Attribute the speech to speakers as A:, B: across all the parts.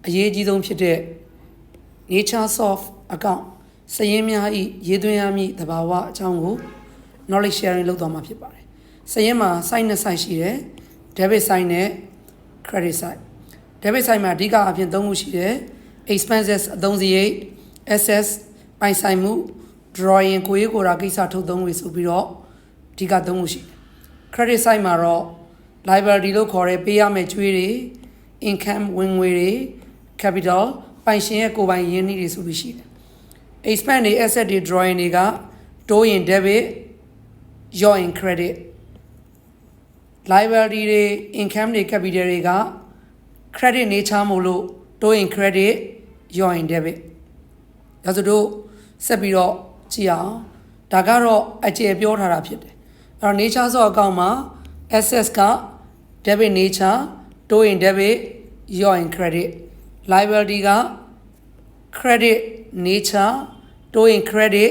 A: အရေးကြီးဆုံးဖြစ်တဲ့ nature soft account စာရင်းများ၏ရေးသွင်းရမည့်သဘာဝအကြောင်းကို knowledge sharing လုပ်သွားမှာဖြစ်ပါတယ်။စာရင်းမှာ site 2 site ရှိတယ် debit site နဲ့ credit site debit site မှာအဓိကအဖြစ်3ခုရှိတယ် expenses အသုံးစရိတ် assets ပိုင်ဆိုင်မှု drawing ကိုရေးကိုရာကိစ္စထုတ်သုံးငွေဆိုပြီးတော့အဓိက3ခုရှိတယ် credit site မှာတော့ liability လို့ခေါ်တဲ့ပေးရမယ့်ကျွေးတွေ income ဝင်ငွေတွေ capital ပိုင်ရှင်ရဲ့ကိုယ်ပိုင်ရင်းနှီးတွေဆိုပြီးရှိတယ် expense တွေ asset တွေ drawing တွေကတိုးရင် debit ရော့ရင် credit liability တွေ income တွေ capital တွေက credit nature မို့လို့တိုးရင် credit ရော့ရင် debit ဒါဆိုတော့ဆက်ပြီးတော့ကြည့်အောင်ဒါကတော့အကျေပြောထားတာဖြစ်တယ်အဲ့တော့ nature ဆိုအကောင့်မှာ assets က debit nature တိုးရင် debit ရော့ရင် credit liability က credit nature တိုးရင် credit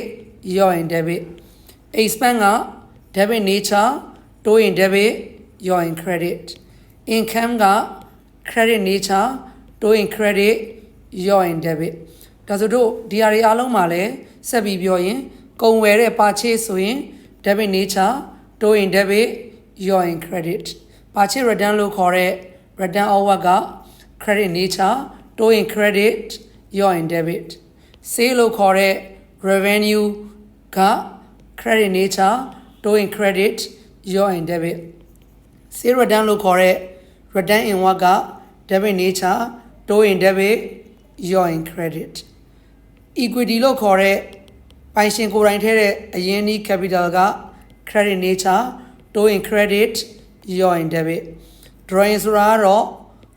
A: ရော့ရင် debit expense က debit nature တိုးရင် debit ရော့ရင် credit income က credit nature တိုးရင် credit ရော့ရင် debit ဒါဆိုတော့ဒီအရာတွေအားလုံးမှာလည်းဆက်ပြီးပြောရင်ကုန်ဝယ်တဲ့ purchase ဆိုရင် debit nature တိုးရင် debit ရော့ရင် credit purchase return လို့ခေါ်တဲ့ return award က credit nature တိုးရင် credit ရော့ရင် debit sale လို့ခေါ်တဲ့ revenue က credit nature တိုးရင် credit ရော့ရင် debit sale return လို့ခေါ်တဲ့ return inward က debit nature တိုးရင် debit ရော့ရင် credit equity လို့ခေါ်တဲ့ပိုင်ရှင်ကိုယ်တိုင်ထည့်တဲ့အရင်းအနှီး capital က credit nature တိုးရင် credit ရော့ရင် debit drawing ဆိုတာကတော့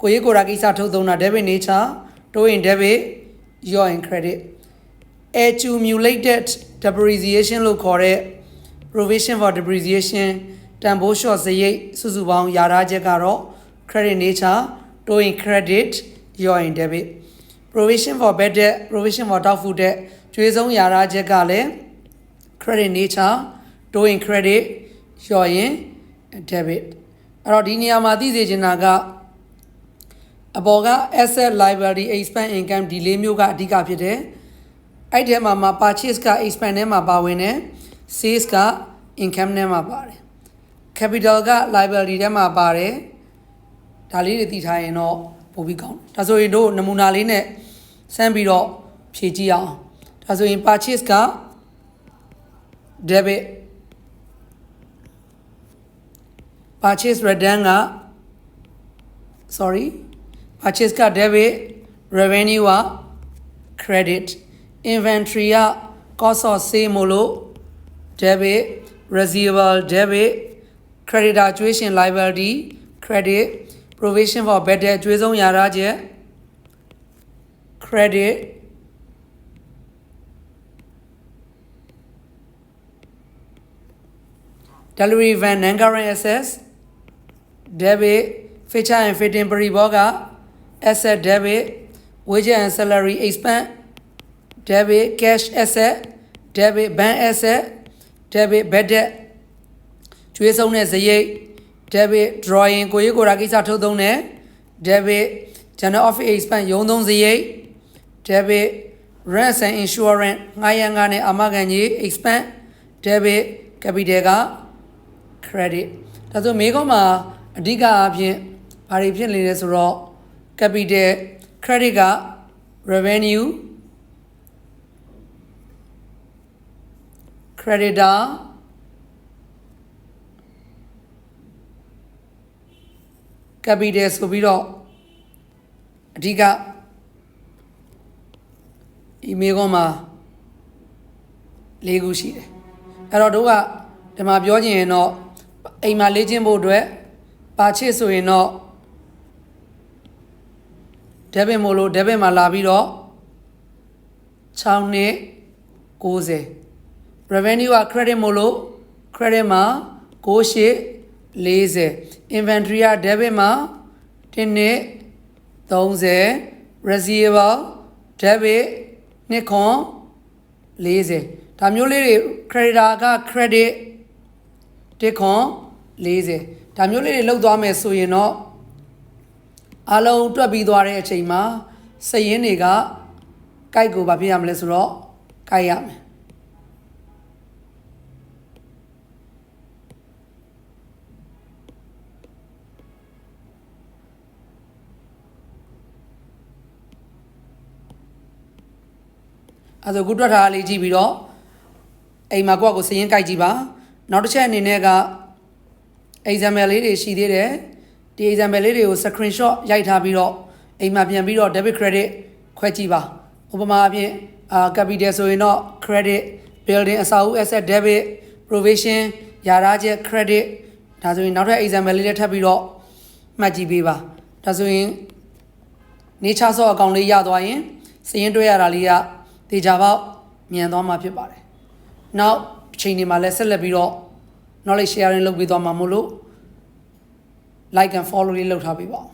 A: ကိုရေးကိုယ်ရာကိစ္စထုတ်သုံးတာ debit nature တိုးရင် debit ရော့ရင် credit accumulated depreciation လို့ခေါ်တဲ့ provision for depreciation တန်ဖိုးလျှော့စရိတ်စုစုပေါင်းရာထားချက်ကတော့ credit nature တိုးရင် credit ရော့ရင် debit provision for bad debt provision for doubtful debt ကျွေးဆုံးရာထားချက်ကလည်း credit nature တိုးရင် credit ရော့ရင် debit အဲ့တော့ဒီနေရာမှာသိစေချင်တာကအပေါ်က asset liability expense income ဒီလေးမျိုးကအဓိကဖြစ်တယ်အဲ့ဒီမှာ purchase က expense ထဲမှာပါဝင်တယ် sales က income ထဲမှာပါတယ် capital က liability ထဲမှာပါတယ်ဒါလေးတွေသိထားရင်တော့ပိုပြီးကောင်းတယ်ဒါဆိုရင်တို့နမူနာလေးနဲ့စမ်းပြီးတော့ဖြည့်ကြည့်အောင်ဒါဆိုရင် purchase က debit purchase return က purchase က debit revenue က credit inventory က cost of sale မို့လို့ debit receivable debit creditor ကျွေးရှင် liability credit provision for bad debt ကျွေးဆုံးရာထားချက် credit delivery van non-current assets debit feature and fitting ပရိဘောက asset debit wages and salary expense debit cash asset debit bank asset debit bad debt ကျွေးဆုံးတဲ့စရိတ် debit drawing ကိုရေးကိုရာကိစ္စထုတ်သုံးတဲ့ debit general office expense ရုံးသုံးစရိတ် debit rent and insurance ငှားရမ်းကားနဲ့အာမခံကြီး expense debit capital က credit ဒါဆိုမေးခွန်းမှာအဓိကအဖြစ်ဘာတွေဖြစ်နေလဲဆိုတော့ capital credit က revenue creditor capital ဆိုပြီးတော့အဓိကဒီမေးခွန်းမှာ၄ခုရှိတယ်အဲ့တော့တို့ကဒီမှာပြောချင်ရင်တော့အိမ်မှာလေ့ကျင့်ဖို့အတွက်purchaseဆိုရင်တော့ debit မို့လို့ debit မှာလာပြီးတော့6နဲ့90 revenue က credit မို့လို့ credit မှာ9840 inventory က debit မှာ1နဲ့30 receivable debit 2ခွန်40ဒါမျိုးလေးတွေ creditor က credit 1ခွန်40ဒါမျိုးလေးတွေလောက်သွားမယ်ဆိုရင်တော့အလုံးတွက်ပြီးသွားတဲ့အချိန်မှာ စည်ရင်းတွေကကြိုက်ကိုဘာဖြစ်ရမလဲဆိုတော့ကြိုက်ရမယ်အဲ့ဒါကိုတွက်ထားလေးကြည့်ပြီးတော့အိမ်မှာကိုယ့်ကိုစည်ရင်းကြိုက်ကြည့်ပါနောက်တစ်ချက်အနေနဲ့က example လေးတွေရှိသေးတယ်ဒီ example လေးတွေကို screenshot ရိုက်ထားပြီးတော့အိမ်မှာပြန်ပြီးတော့ debit credit ခွဲကြည့်ပါဥပမာအဖြစ်capital ဆိုရင်တော့ credit building အဆောက်အဦ asset debit provision ယာရချက် credit ဒါဆိုရင်နောက်ထပ် example လေးတွေထပ်ပြီးတော့မှတ်ကြည့်ပေးပါဒါဆိုရင်နေချဆော့အကောင့်လေးရသွားရင်စည်ရင်းတွဲရတာလေးကတေချာပေါက်မြန်သွားမှာဖြစ်ပါတယ်နောက်အချိန်ဒီမှာလည်းဆက်လက်ပြီးတော့ knowledge sharing လုပ်ပြီးသွားမှာမို့လို့ like and follow လေးလုပ်ထားပေးပါဦး